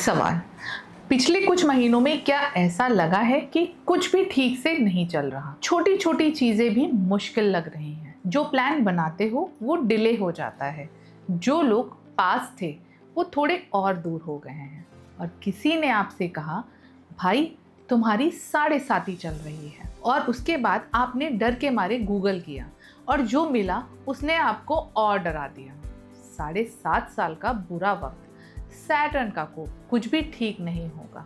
सवाल, पिछले कुछ महीनों में क्या ऐसा लगा है कि कुछ भी ठीक से नहीं चल रहा? छोटी छोटी चीजें भी मुश्किल लग रही हैं। जो प्लान बनाते हो वो डिले हो जाता है। जो लोग पास थे वो थोड़े और दूर हो गए हैं। और किसी ने आपसे कहा, भाई तुम्हारी 7.5 चल रही है, और उसके बाद आपने डर के मारे गूगल किया और जो मिला उसने आपको और डरा दिया। 7.5 साल का बुरा वक्त, सैटर्न का कोप, कुछ भी ठीक नहीं होगा।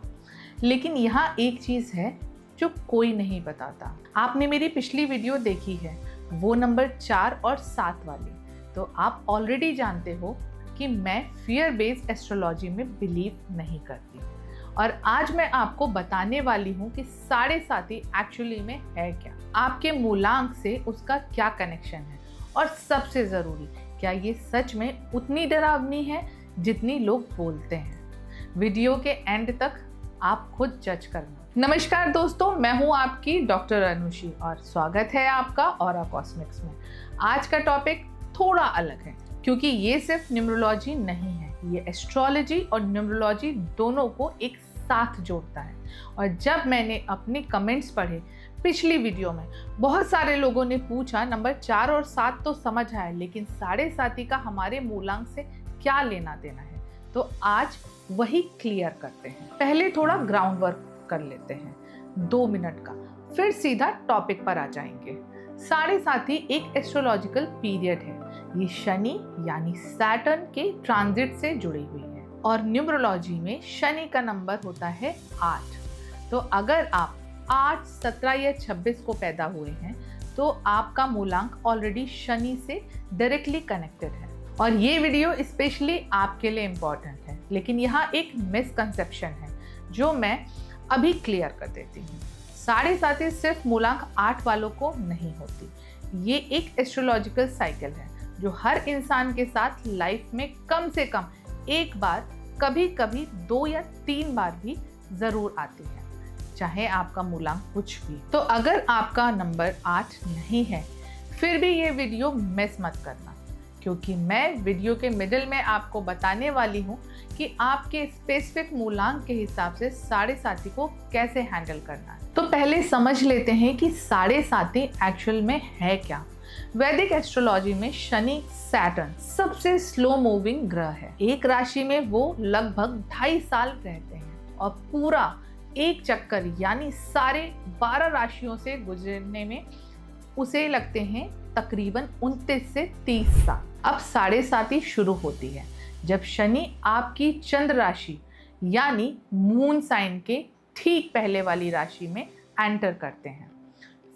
लेकिन यहाँ एक चीज़ है जो कोई नहीं बताता। आपने मेरी पिछली वीडियो देखी है, वो नंबर 4 और 7 वाली, तो आप ऑलरेडी जानते हो कि मैं फियर बेस्ड एस्ट्रोलॉजी में बिलीव नहीं करती। और आज मैं आपको बताने वाली हूँ कि 7.5 एक्चुअली में है क्या, आपके मूलांक से उसका क्या कनेक्शन है, और सबसे ज़रूरी, क्या ये सच में उतनी डरावनी है जितनी लोग बोलते हैं। वीडियो के एंड तक आप खुद जज करना। नमस्कार दोस्तों, मैं हूं आपकी डॉक्टर अनुषी और स्वागत है आपका ऑरा कॉस्मिक्स में। आज का टॉपिक थोड़ा अलग है क्योंकि ये सिर्फ न्यूमरोलॉजी नहीं है, ये एस्ट्रोलॉजी और न्यूमरोलॉजी दोनों को एक साथ जोड़ता है। और जब मैंने अपने कमेंट्स पढ़े पिछली वीडियो में, बहुत सारे लोगों ने पूछा नंबर 4 और 7 तो समझ आया, लेकिन 7.5 का हमारे मूलांक से क्या लेना देना है, तो आज वही क्लियर करते हैं। पहले थोड़ा ग्राउंड वर्क कर लेते हैं 2 मिनट का, फिर सीधा टॉपिक पर आ जाएंगे। 7.5 एक एस्ट्रोलॉजिकल पीरियड है। ये शनि यानी सैटर्न के ट्रांजिट से जुड़ी हुई है और न्यूमरोलॉजी में शनि का नंबर होता है 8। तो अगर आप 8, 17 या 26 को पैदा हुए हैं तो आपका मूलांक ऑलरेडी शनि से डायरेक्टली कनेक्टेड है। और ये वीडियो स्पेशली आपके लिए इम्पॉर्टेंट है, लेकिन यहाँ एक मिसकंसेप्शन है जो मैं अभी क्लियर कर देती हूँ। 7.5 सिर्फ मूलांक 8 वालों को नहीं होती। ये एक एस्ट्रोलॉजिकल साइकिल है जो हर इंसान के साथ लाइफ में कम से कम एक बार, कभी कभी 2 या 3 बार भी ज़रूर आती है, चाहे आपका मूलांक कुछ भी। तो अगर आपका नंबर 8 नहीं है फिर भी ये वीडियो मिस मत करना, क्योंकि मैं वीडियो के मिडिल में आपको बताने वाली हूँ कि आपके स्पेसिफिक मूलांक के हिसाब से 7.5 को कैसे हैंडल करना है। तो पहले समझ लेते हैं कि 7.5 एक्चुअल में है क्या। वैदिक एस्ट्रोलॉजी में शनि सैटर्न सबसे स्लो मूविंग ग्रह है। एक राशि में वो लगभग 2.5 साल रहते हैं और पूरा एक चक्कर यानी सारे 12 राशियों से गुजरने में उसे लगते हैं तकरीबन 29 से 30 साल। अब 7.5 शुरू होती है जब शनि आपकी चंद्र राशि यानी मून साइन के ठीक पहले वाली राशि में एंटर करते हैं।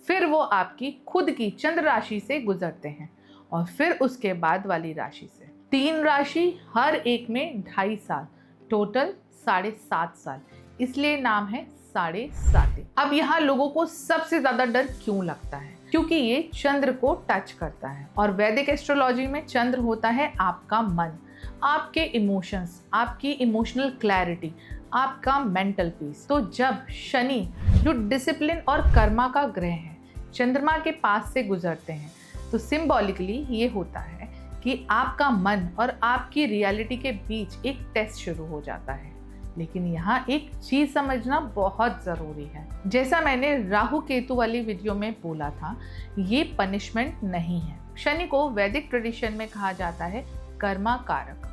फिर वो आपकी खुद की चंद्र राशि से गुजरते हैं और फिर उसके बाद वाली राशि से। 3 राशि हर एक में 2.5 साल, टोटल 7.5 साल, इसलिए नाम है 7.5। अब यहाँ लोगों को सबसे ज्यादा डर क्यों लगता है? क्योंकि ये चंद्र को टच करता है और वैदिक एस्ट्रोलॉजी में चंद्र होता है आपका मन, आपके इमोशंस, आपकी इमोशनल क्लैरिटी, आपका मेंटल पीस। तो जब शनि जो डिसिप्लिन और कर्मा का ग्रह है चंद्रमा के पास से गुजरते हैं तो सिंबॉलिकली ये होता है कि आपका मन और आपकी रियलिटी के बीच एक टेस्ट शुरू हो जाता है। लेकिन यहाँ एक चीज समझना बहुत जरूरी है। जैसा मैंने राहु केतु वाली वीडियो में बोला था, ये पनिशमेंट नहीं है। शनि को वैदिक ट्रेडिशन में कहा जाता है कर्मा कारक,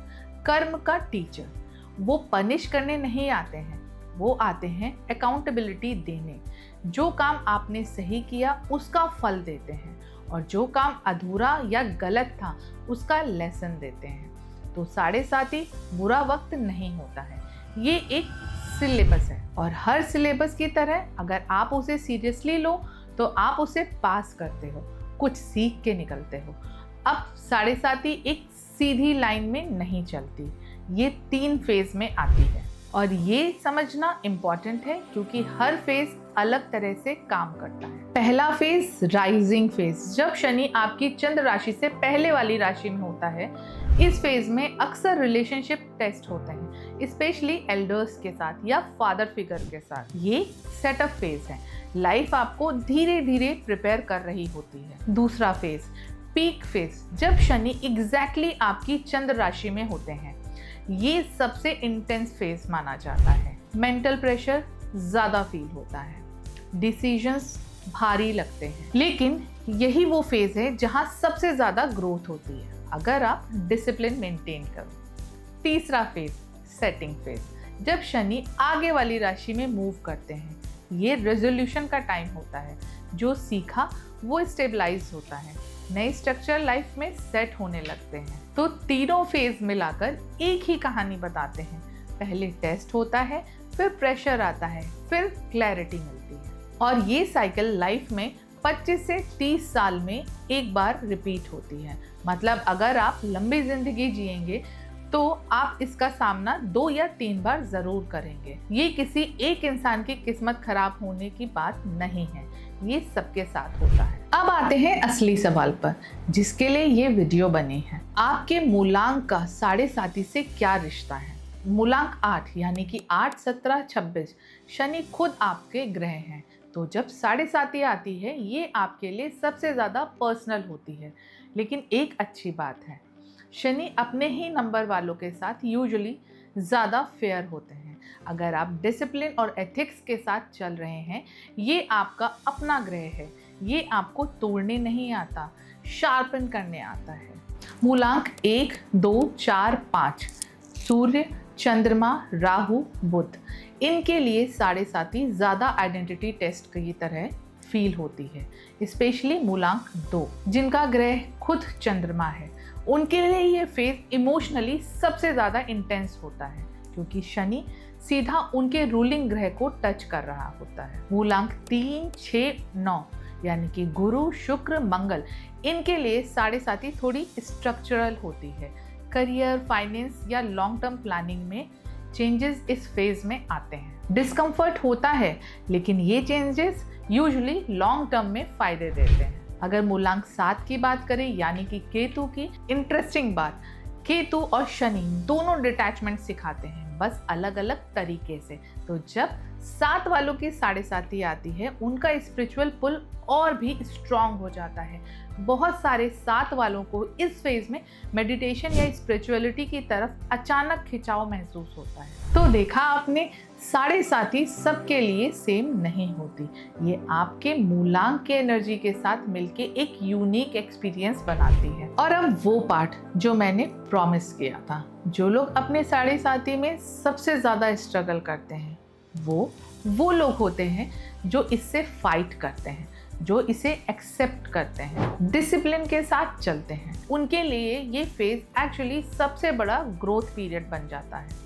कर्म का टीचर। वो पनिश करने नहीं आते हैं, वो आते हैं अकाउंटेबिलिटी देने। जो काम आपने सही किया उसका फल देते हैं और जो काम अधूरा या गलत था उसका लेसन देते हैं। तो 7.5 बुरा वक्त नहीं होता है, ये एक सिलेबस है और हर सिलेबस की तरह अगर आप उसे सीरियसली लो तो आप उसे पास करते हो, कुछ सीख के निकलते हो। अब 7.5 एक सीधी लाइन में नहीं चलती, ये 3 फेज में आती है और ये समझना इम्पॉर्टेंट है क्योंकि हर फेज अलग तरह से काम करता है। पहला फेज राइजिंग फेज, जब शनि आपकी चंद्र राशि से पहले वाली राशि में होता है। इस फेज में अक्सर रिलेशनशिप टेस्ट होते हैं, स्पेशली एल्डर्स के साथ या फादर फिगर के साथ। ये सेटअप फेज है, लाइफ आपको धीरे धीरे प्रिपेयर कर रही होती है। दूसरा फेज पीक फेज, जब शनि एग्जैक्टली आपकी चंद्र राशि में होते हैं। ये सबसे इंटेंस फेज माना जाता है। मेंटल प्रेशर ज़्यादा फील होता है, डिसीजंस भारी लगते हैं, लेकिन यही वो फेज है जहां सबसे ज़्यादा ग्रोथ होती है अगर आप डिसिप्लिन मेंटेन करो। तीसरा फेज, सेटिंग फेज, जब शनि आगे वाली राशि में मूव करते हैं, ये रेजोल्यूशन का टाइम होता है। जो सीखा वो स्टेबलाइज होता है, नए स्ट्रक्चर लाइफ में सेट होने लगते हैं। तो तीनों फेज मिलाकर एक ही कहानी बताते हैं। पहले टेस्ट होता है, फिर प्रेशर आता है, फिर क्लैरिटी मिलती है। और ये साइकिल लाइफ में 25 से 30 साल में एक बार रिपीट होती है। मतलब अगर आप लंबी जिंदगी जिएंगे तो आप इसका सामना 2 या 3 बार जरूर करेंगे। ये किसी एक इंसान की किस्मत खराब होने की बात नहीं है, ये सबके साथ होता है। अब आते हैं असली सवाल पर, जिसके लिए ये वीडियो बनी है। आपके मूलांक का साढ़े साथी से क्या रिश्ता है? मूलांक 8 यानी कि 8, 17, 26 शनि खुद आपके ग्रह हैं। तो जब साढ़े साथी आती है, ये आपके लिए सबसे ज़्यादा पर्सनल होती है। लेकिन एक अच्छी बात है, शनि अपने ही नंबर वालों के साथ यूजुअली ज़्यादा फेयर होते हैं। अगर आप डिसिप्लिन और एथिक्स के साथ चल रहे हैं, ये आपका अपना ग्रह है। ये आपको तोड़ने नहीं आता, शार्पन करने आता है। मूलांक 1, 2, 4, 5 सूर्य, चंद्रमा, राहु, बुध, इनके लिए साढ़े साथी ज़्यादा आइडेंटिटी टेस्ट की तरह फील होती है। स्पेशली मूलांक 2 जिनका ग्रह खुद चंद्रमा है, उनके लिए ये फेज इमोशनली सबसे ज़्यादा इंटेंस होता है, क्योंकि शनि सीधा उनके रूलिंग ग्रह को टच कर रहा होता है। मूलांक 3, 6, 9 यानी कि गुरु, शुक्र, मंगल, इनके लिए साढ़े साथी थोड़ी स्ट्रक्चरल होती है। करियर, फाइनेंस या लॉन्ग टर्म प्लानिंग में चेंजेस इस फेज में आते हैं। डिस्कम्फर्ट होता है, लेकिन ये चेंजेस यूजुअली लॉन्ग टर्म में फायदे देते हैं। अगर मूलांक 7 की बात करें यानी कि केतु की, इंटरेस्टिंग बात, केतु और शनि दोनों डिटैचमेंट सिखाते हैं, बस अलग अलग तरीके से। तो जब 7 वालों की साढ़े साथी आती है, उनका स्पिरिचुअल पुल और भी स्ट्रांग हो जाता है। बहुत सारे 7 वालों को इस फेज में मेडिटेशन या स्पिरिचुअलिटी की तरफ अचानक खिंचाव महसूस होता है। तो देखा आपने, साढ़े साथी सबके लिए सेम नहीं होती। ये आपके मूलांक के एनर्जी के साथ मिलके एक यूनिक एक्सपीरियंस बनाती है। और अब वो पार्ट जो मैंने प्रॉमिस किया था, जो लोग अपने साढ़े साथी में सबसे ज़्यादा स्ट्रगल करते हैं, वो लोग होते हैं जो इससे फाइट करते हैं, जो इसे एक्सेप्ट करते हैं, डिसिप्लिन के साथ चलते हैं। उनके लिए ये फेज एक्चुअली सबसे बड़ा ग्रोथ पीरियड बन जाता है।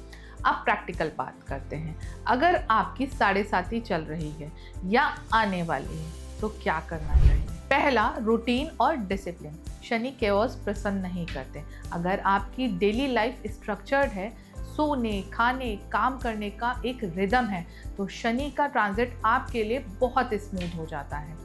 अब प्रैक्टिकल बात करते हैं। अगर आपकी साढ़े साथी चल रही है या आने वाली है, तो क्या करना चाहिए? पहला, रूटीन और डिसिप्लिन। शनि केओस पसंद नहीं करते। अगर आपकी डेली लाइफ स्ट्रक्चर्ड है, सोने, खाने, काम करने का एक रिदम है, तो शनि का ट्रांजिट आपके लिए बहुत स्मूथ हो जाता है।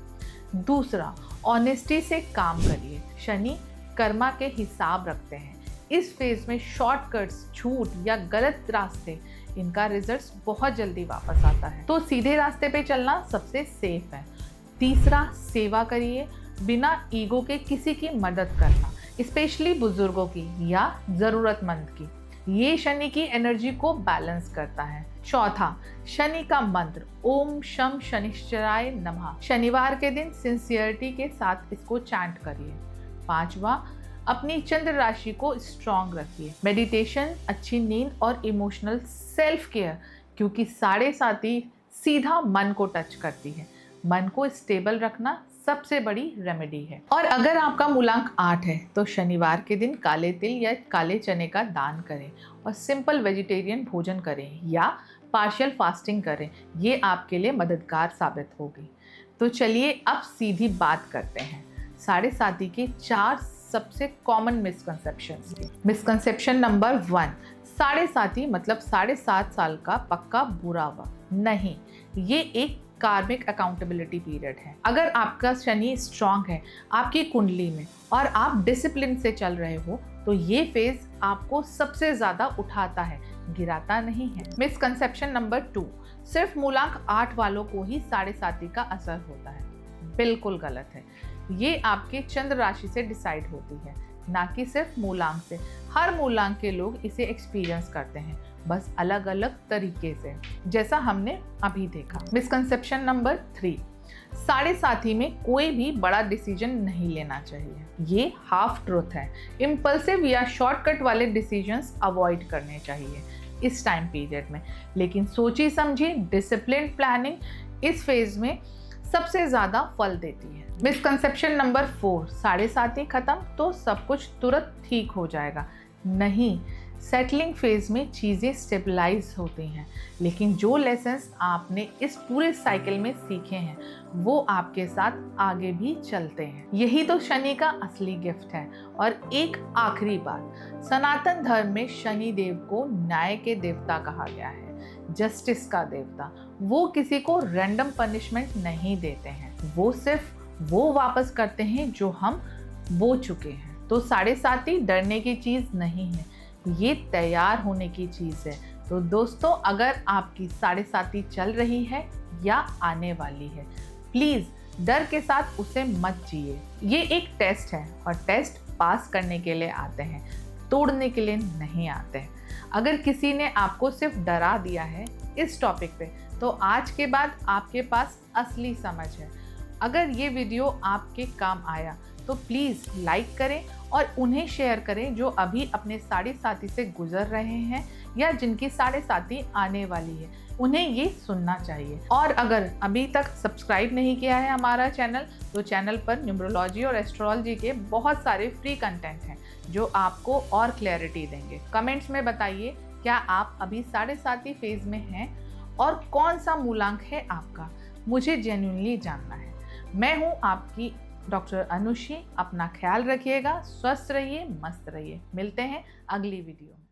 दूसरा, ऑनेस्टी से काम करिए। शनि कर्मा के हिसाब रखते हैं। इस फेज में शॉर्टकट्स, झूठ या गलत रास्ते, इनका रिजल्ट्स बहुत जल्दी वापस आता है। तो सीधे रास्ते पे चलना सबसे सेफ है। तीसरा, सेवा करिए, बिना ईगो के किसी की मदद करना, स्पेशली बुजुर्गों की या ज़रूरतमंद की। ये शनि की एनर्जी को बैलेंस करता है। चौथा, शनि का मंत्र ओम शम शनिश्चराय नमः। शनिवार के दिन सिंसियरिटी के साथ इसको चैंट करिए। पांचवा, अपनी चंद्र राशि को स्ट्रॉन्ग रखिए। मेडिटेशन, अच्छी नींद और इमोशनल सेल्फ केयर, क्योंकि साढ़े साथी सीधा मन को टच करती है। मन को स्टेबल रखना सबसे बड़ी रेमेडी है। और अगर आपका मूलांक 8 है, तो शनिवार के दिन काले तिल या काले चने का दान करें और सिंपल वेजिटेरियन भोजन करें या पार्शियल फास्टिंग करें। ये आपके लिए मददगार साबित होगी। तो चलिए अब सीधी बात करते हैं साढ़े साथी के 4 सबसे कॉमन मिसकंसेप्शंस की। मिसकंसेप्शन नंबर 1, साढ़े साथी मतलब 7.5 साल का पक्का बुरा वक्त नहीं। ये एक कार्मिक अकाउंटेबिलिटी पीरियड है। अगर आपका शनि स्ट्रांग है आपकी कुंडली में और आप डिसिप्लिन से चल रहे हो, तो ये फेज आपको सबसे ज़्यादा उठाता है, गिराता नहीं है। मिसकंसेप्शन नंबर 2, सिर्फ मूलांक 8 वालों को ही साढ़े साथी का असर होता है। बिल्कुल गलत है। ये आपके चंद्र राशि से डिसाइड होती है। ना कि सिर्फ मूलांक से। हर मूलांक के लोग इसे एक्सपीरियंस करते हैं, बस अलग अलग तरीके से, जैसा हमने अभी देखा। मिसकंसेप्शन नंबर 3, साढ़े साथी में कोई भी बड़ा डिसीजन नहीं लेना चाहिए। ये हाफ ट्रूथ है। इम्पल्सिव या शॉर्टकट वाले डिसीजंस अवॉइड करने चाहिए इस टाइम पीरियड में, लेकिन सोची समझी डिसिप्लिन प्लानिंग इस फेज में सबसे ज़्यादा फल देती है। मिसकंसेप्शन नंबर 4, साढ़े साथी खत्म तो सब कुछ तुरंत ठीक हो जाएगा। नहीं, सेटलिंग फेज में चीज़ें स्टेबलाइज होती हैं, लेकिन जो लेसन्स आपने इस पूरे साइकिल में सीखे हैं वो आपके साथ आगे भी चलते हैं। यही तो शनि का असली गिफ्ट है। और एक आखिरी बात, सनातन धर्म में शनि देव को न्याय के देवता कहा गया है, जस्टिस का देवता। वो किसी को रैंडम पनिशमेंट नहीं देते हैं, वो सिर्फ वो वापस करते हैं जो हम बो चुके हैं। तो साढ़े साथी डरने की चीज़ नहीं है, ये तैयार होने की चीज़ है। तो दोस्तों, अगर आपकी साढ़े साथी चल रही है या आने वाली है, प्लीज़ डर के साथ उसे मत जिए। ये एक टेस्ट है और टेस्ट पास करने के लिए आते हैं, तोड़ने के लिए नहीं आते हैं। अगर किसी ने आपको सिर्फ डरा दिया है इस टॉपिक पे, तो आज के बाद आपके पास असली समझ है। अगर ये वीडियो आपके काम आया तो प्लीज़ लाइक करें और उन्हें शेयर करें जो अभी अपने साढ़े साथी से गुजर रहे हैं या जिनकी साढ़े साथी आने वाली है, उन्हें ये सुनना चाहिए। और अगर अभी तक सब्सक्राइब नहीं किया है हमारा चैनल, तो चैनल पर न्यूमरोलॉजी और एस्ट्रोलॉजी के बहुत सारे फ्री कंटेंट हैं जो आपको और क्लैरिटी देंगे। कमेंट्स में बताइए, क्या आप अभी साढ़े साथी फेज में हैं और कौन सा मूलांक है आपका, मुझे जेन्युइनली जानना है। मैं हूँ आपकी डॉक्टर अनुषी। अपना ख्याल रखिएगा, स्वस्थ रहिए, मस्त रहिए। मिलते हैं अगली वीडियो में।